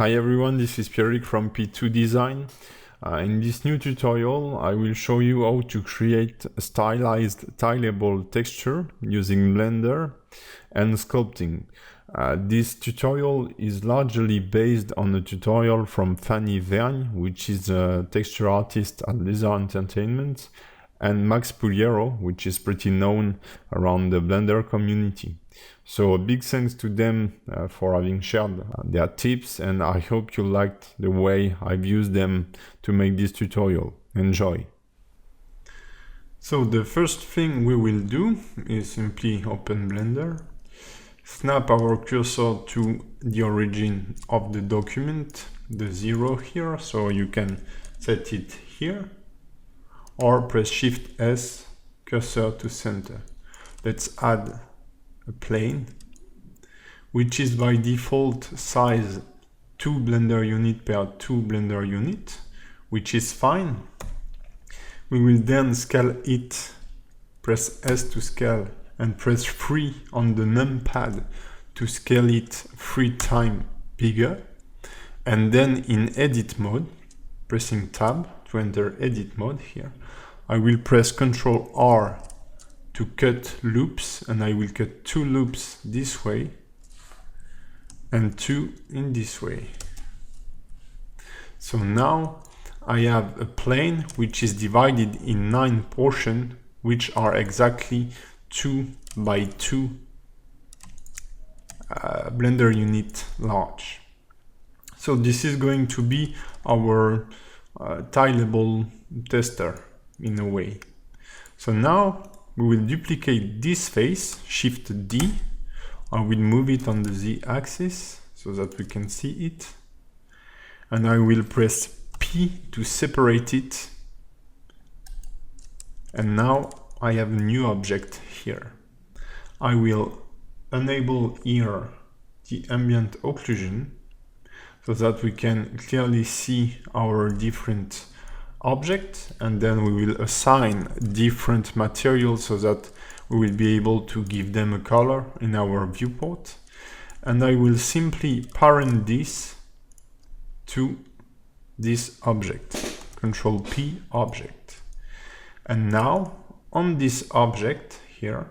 Hi everyone, this is Pierrick from P2design. In this new tutorial, I will show you how to create a stylized tileable texture using Blender and sculpting. This tutorial is largely based on a tutorial from Fanny, Vergne, which is a texture artist at Laser Entertainment, and Max Puliero, which is pretty known around the Blender community. So a big thanks to them for having shared their tips, and I hope you liked the way I've used them to make this tutorial. Enjoy! So the first thing we will do is simply open Blender, snap our cursor to the origin of the document, the 0 here, so you can set it here, or press Shift S, cursor to center. Let's add a plane, which is by default size 2 Blender unit per 2 Blender unit, which is fine. We will then scale it, press S to scale, and press 3 on the numpad to scale it 3 times bigger. And then in edit mode, pressing tab to enter edit mode here, I will press Ctrl R to cut loops, and I will cut 2 loops this way and 2 in this way. So now I have a plane which is divided in 9 portions, which are exactly 2 by 2 Blender unit large. So this is going to be our tileable tester in a way. So now we will duplicate this face, Shift D. I will move it on the Z axis so that we can see it. And I will press P to separate it. And now I have a new object here. I will enable here the ambient occlusion so that we can clearly see our different object, and then we will assign different materials so that we will be able to give them a color in our viewport. And I will simply parent this to this object, Control P object. And now on this object here,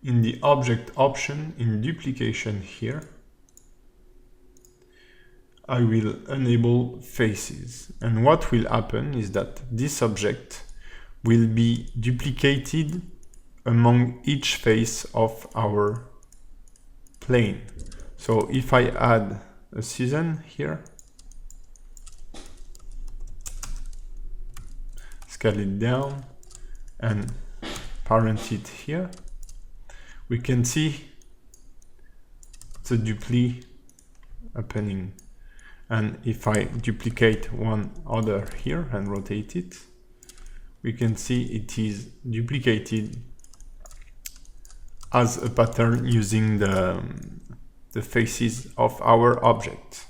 in the object option, in duplication here, I will enable faces, and what will happen is that this object will be duplicated among each face of our plane. So if I add a season here, scale it down and parent it here, we can see the dupli happening. And if I duplicate one other here and rotate it, we can see it is duplicated as a pattern using the faces of our object.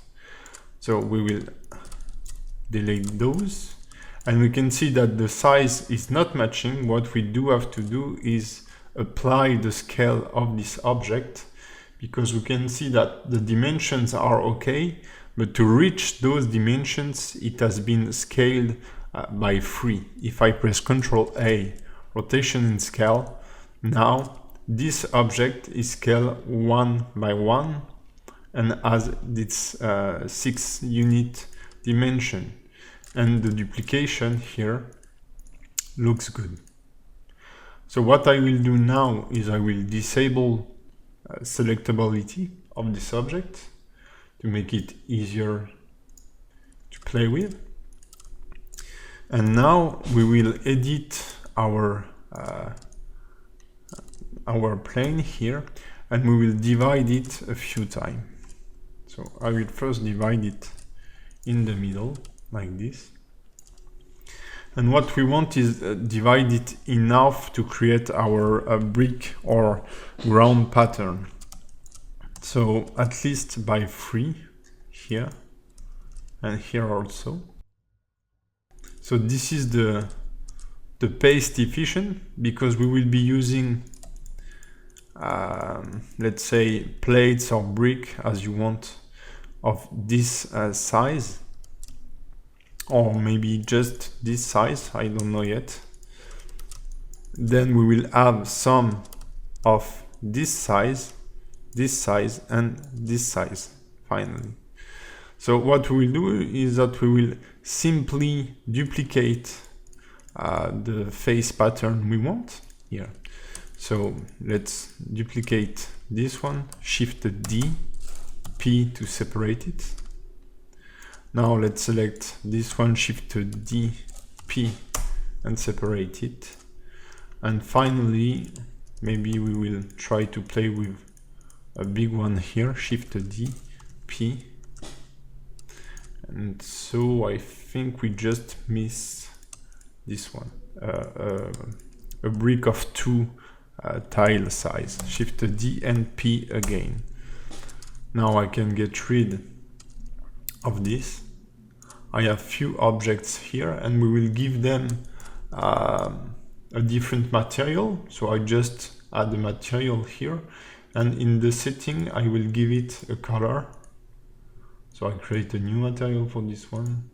So we will delete those, and we can see that the size is not matching. What we do have to do is apply the scale of this object, because we can see that the dimensions are okay, but to reach those dimensions, it has been scaled by 3. If I press Ctrl A, rotation and scale, now this object is scaled 1 by 1 and has its 6 unit dimension. And the duplication here looks good. So what I will do now is I will disable selectability of this object to make it easier to play with. And now we will edit our plane here, and we will divide it a few times. So I will first divide it in the middle like this. And what we want is divide it enough to create our brick or ground pattern. So at least by 3 here and here also. So this is the paste efficient, because we will be using let's say plates or brick as you want of this size, or maybe just this size, I don't know yet. Then we will have some of this size, and this size finally. So what we will do is that we will simply duplicate the face pattern we want here. So let's duplicate this one, Shift D, P to separate it. Now let's select this one, Shift D, P, and separate it. And finally, maybe we will try to play with a big one here, Shift D, P. And so I think we just missed this one, a brick of 2 tile size, Shift D and P again. Now I can get rid of this. I have few objects here and we will give them a different material. So I just add the material here, and in the setting I will give it a color. So I create a new material for this one.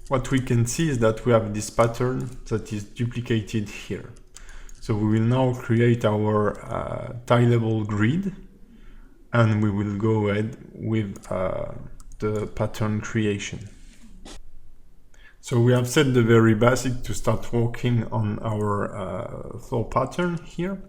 What we can see is that we have this pattern that is duplicated here. So we will now create our tileable grid, and we will go ahead with the pattern creation. So we have set the very basic to start working on our floor pattern here.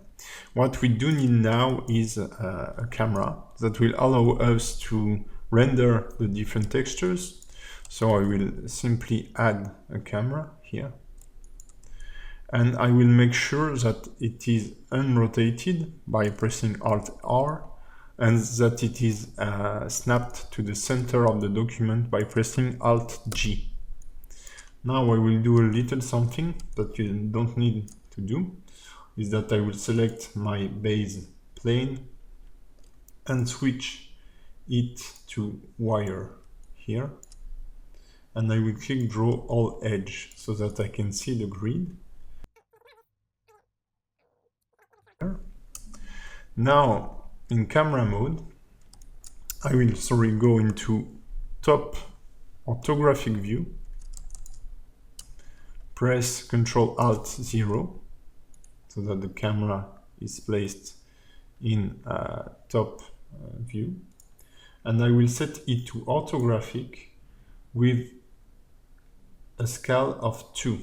What we do need now is a camera that will allow us to render the different textures. So I will simply add a camera here. And I will make sure that it is unrotated by pressing Alt-R, and that it is snapped to the center of the document by pressing Alt-G. Now I will do a little something that you don't need to do, is that I will select my base plane and switch it to wire here. And I will click draw all edge so that I can see the grid. Now in camera mode, I will go into top orthographic view, press Ctrl Alt 0 so that the camera is placed in top view, and I will set it to orthographic with a scale of 2.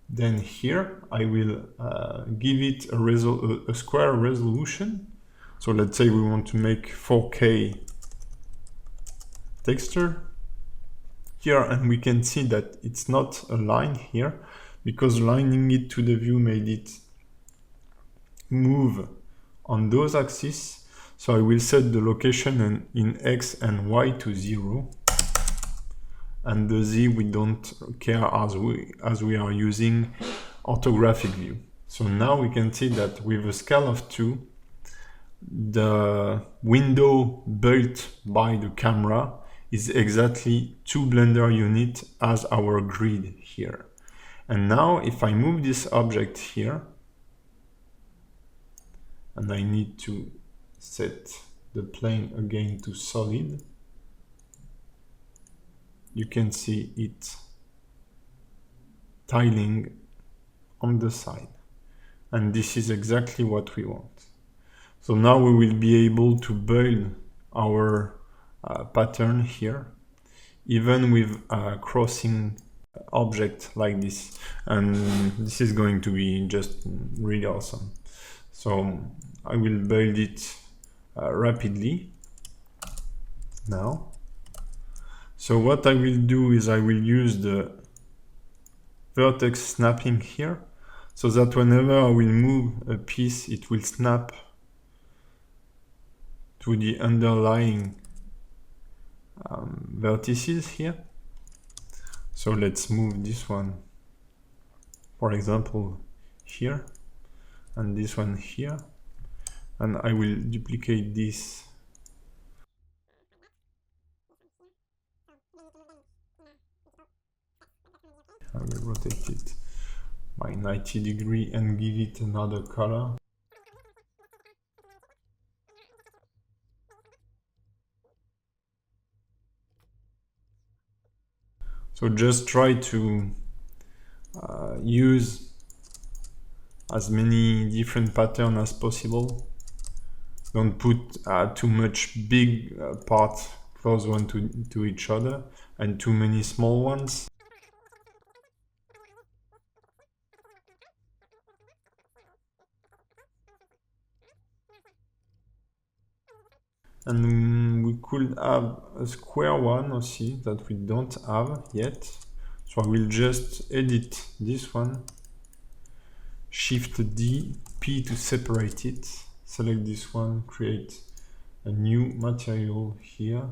Then here I will give it a square resolution. So let's say we want to make 4K texture here, and we can see that it's not aligned here because aligning it to the view made it move on those axes. So I will set the location in X and Y to 0, and the Z we don't care as we are using orthographic view. So now we can see that with a scale of 2, the window built by the camera is exactly 2 Blender units as our grid here. And now if I move this object here, and I need to set the plane again to solid, you can see it tiling on the side. And this is exactly what we want. So now we will be able to build our pattern here, even with a crossing object like this. And this is going to be just really awesome. So I will build it rapidly now. So what I will do is I will use the vertex snapping here, so that whenever I will move a piece, it will snap to the underlying vertices here. So let's move this one, for example, here, and this one here, and I will duplicate this . I will rotate it by 90 degrees and give it another color. So just try to use as many different patterns as possible. Don't put too much big parts close one to each other and too many small ones. And we could have a square one also that we don't have yet. So I will just edit this one. Shift D, P to separate it. Select this one, create a new material here.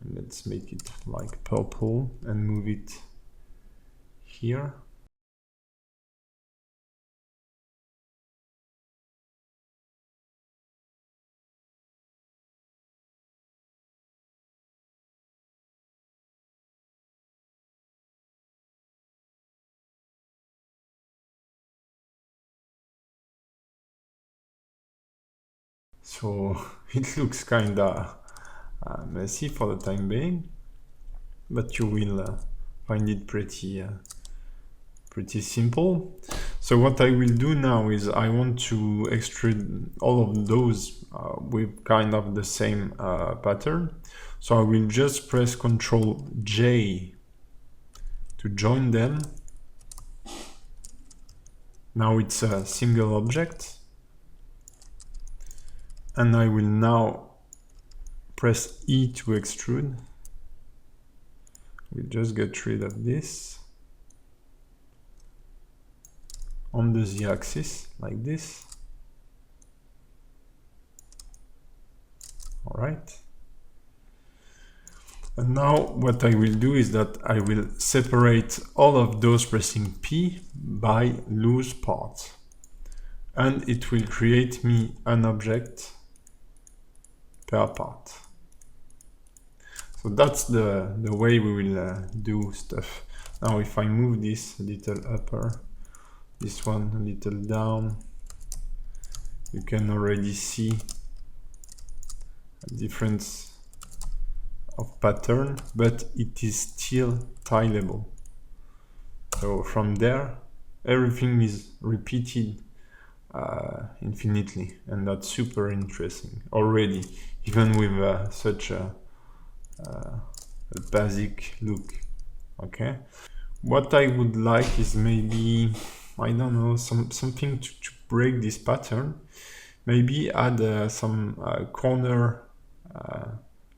And let's make it like purple and move it here. So it looks kinda messy for the time being, but you will find it pretty simple. So what I will do now is I want to extrude all of those with kind of the same pattern. So I will just press Ctrl J to join them. Now it's a single object. And I will now press E to extrude. We'll just get rid of this on the Z-axis like this. All right. And now what I will do is that I will separate all of those pressing P by loose parts. And it will create me an object per part. So that's the way we will do stuff. Now if I move this a little upper, this one a little down, you can already see a difference of pattern, but it is still tileable. So from there, everything is repeated infinitely, and that's super interesting already, even with such a basic look. Okay, what I would like is maybe, I don't know, something to break this pattern. Maybe add some corner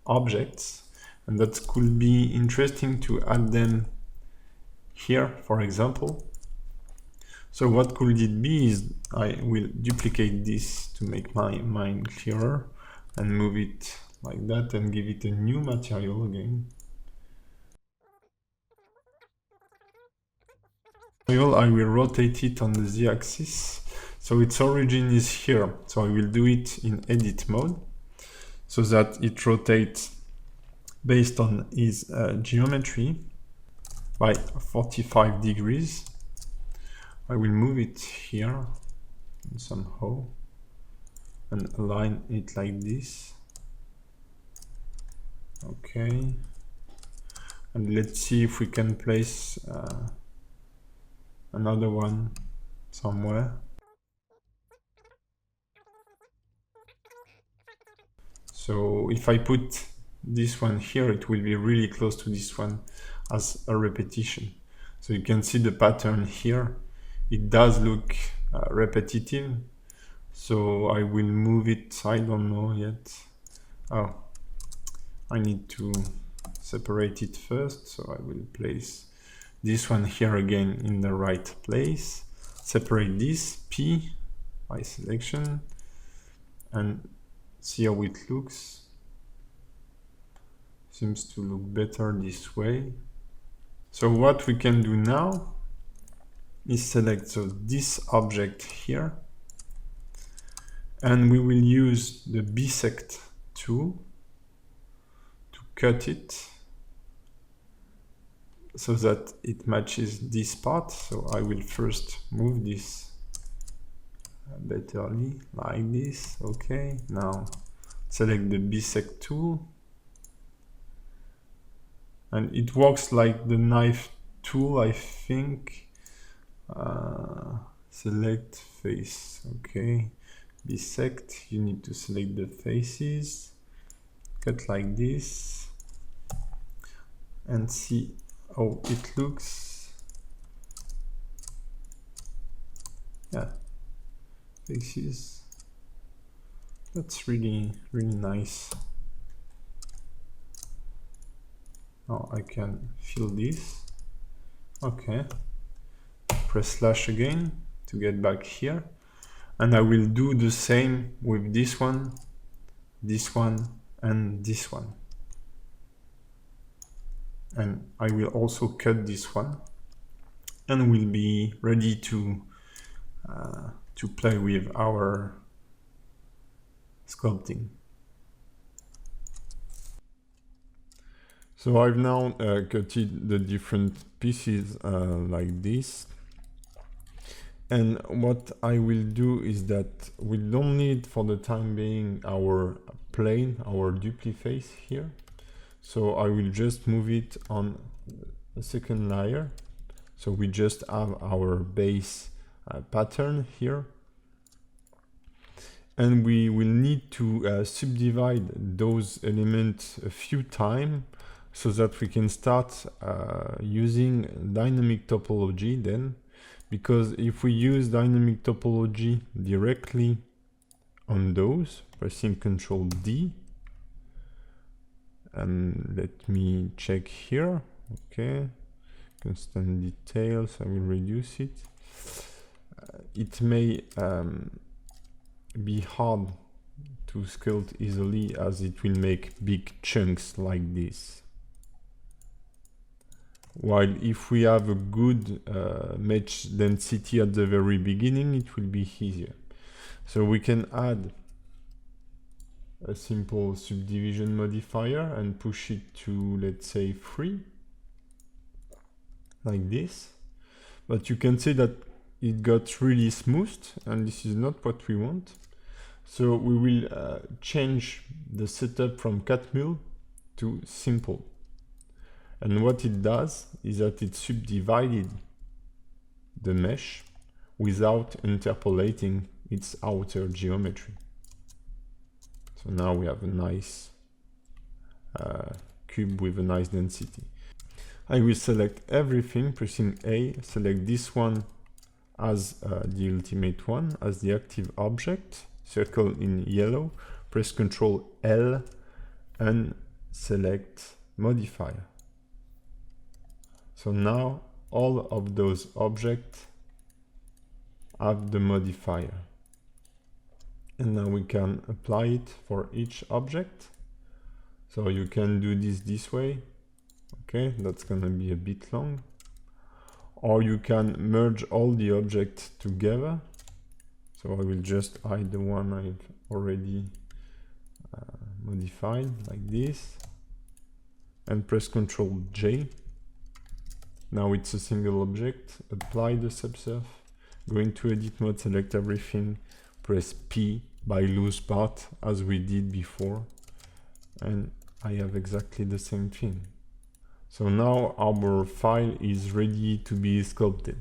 objects, and that could be interesting to add them here, for example. So what could it be is I will duplicate this to make my mind clearer and move it like that and give it a new material again. I will rotate it on the Z-axis. So its origin is here. So I will do it in edit mode so that it rotates based on its geometry by 45 degrees. I will move it here somehow and align it like this. Okay, and let's see if we can place another one somewhere. So if I put this one here, it will be really close to this one as a repetition. So you can see the pattern here. It does look repetitive. So I will move it, I don't know yet. Oh, I need to separate it first. So I will place this one here again in the right place. Separate this, P, by selection, and see how it looks. Seems to look better this way. So what we can do now is select this object here, and we will use the bisect tool to cut it so that it matches this part. So I will first move this betterly like this. Okay, now select the bisect tool and it works like the knife tool, I think. Select face, okay. Bisect, you need to select the faces, cut like this, and see how it looks. Yeah, faces. That's really nice. Now I can fill this. Okay. Press slash again to get back here. And I will do the same with this one, and this one. And I will also cut this one. And we'll be ready to play with our sculpting. So I've now cut the different pieces like this. And what I will do is that we don't need for the time being our plane, our dupli face here. So I will just move it on the second layer. So we just have our base pattern here. And we will need to subdivide those elements a few times so that we can start using dynamic topology then. Because if we use dynamic topology directly on those, pressing Ctrl D, and let me check here, okay, constant details, I will reduce it. It may be hard to sculpt easily as it will make big chunks like this. While if we have a good mesh density at the very beginning, it will be easier. So we can add a simple subdivision modifier and push it to, let's say, 3, like this. But you can see that it got really smooth, and this is not what we want. So we will change the setup from cat mill to simple. And what it does is that it subdivided the mesh without interpolating its outer geometry. So now we have a nice cube with a nice density. I will select everything, pressing A, select this one as the ultimate one, as the active object, circle in yellow, press Ctrl L and select modifier. So now all of those objects have the modifier. And now we can apply it for each object. So you can do this way. Okay, that's gonna be a bit long. Or you can merge all the objects together. So I will just hide the one I've already modified like this. And press Ctrl J. Now it's a single object, apply the subsurf, go into edit mode, select everything, press P by loose part as we did before, and I have exactly the same thing. So now our file is ready to be sculpted.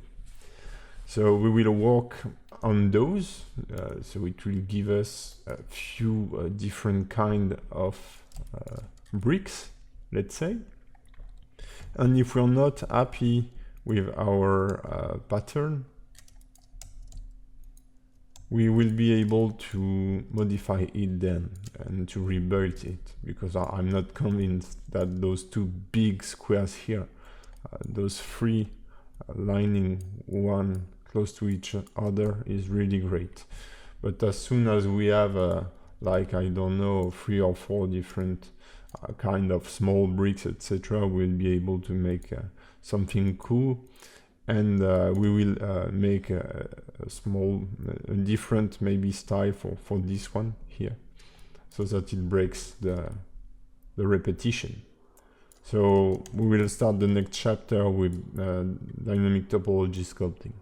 So we will work on those, so it will give us a few different kind of bricks, let's say. And if we're not happy with our pattern, we will be able to modify it then and to rebuild it, because I'm not convinced that those two big squares here, those three lining one close to each other, is really great. But as soon as we have like, I don't know, 3 or 4 different kind of small bricks, etc., we'll be able to make something cool, and we will make a small, different maybe style for this one here, so that it breaks the repetition. So we will start the next chapter with dynamic topology sculpting.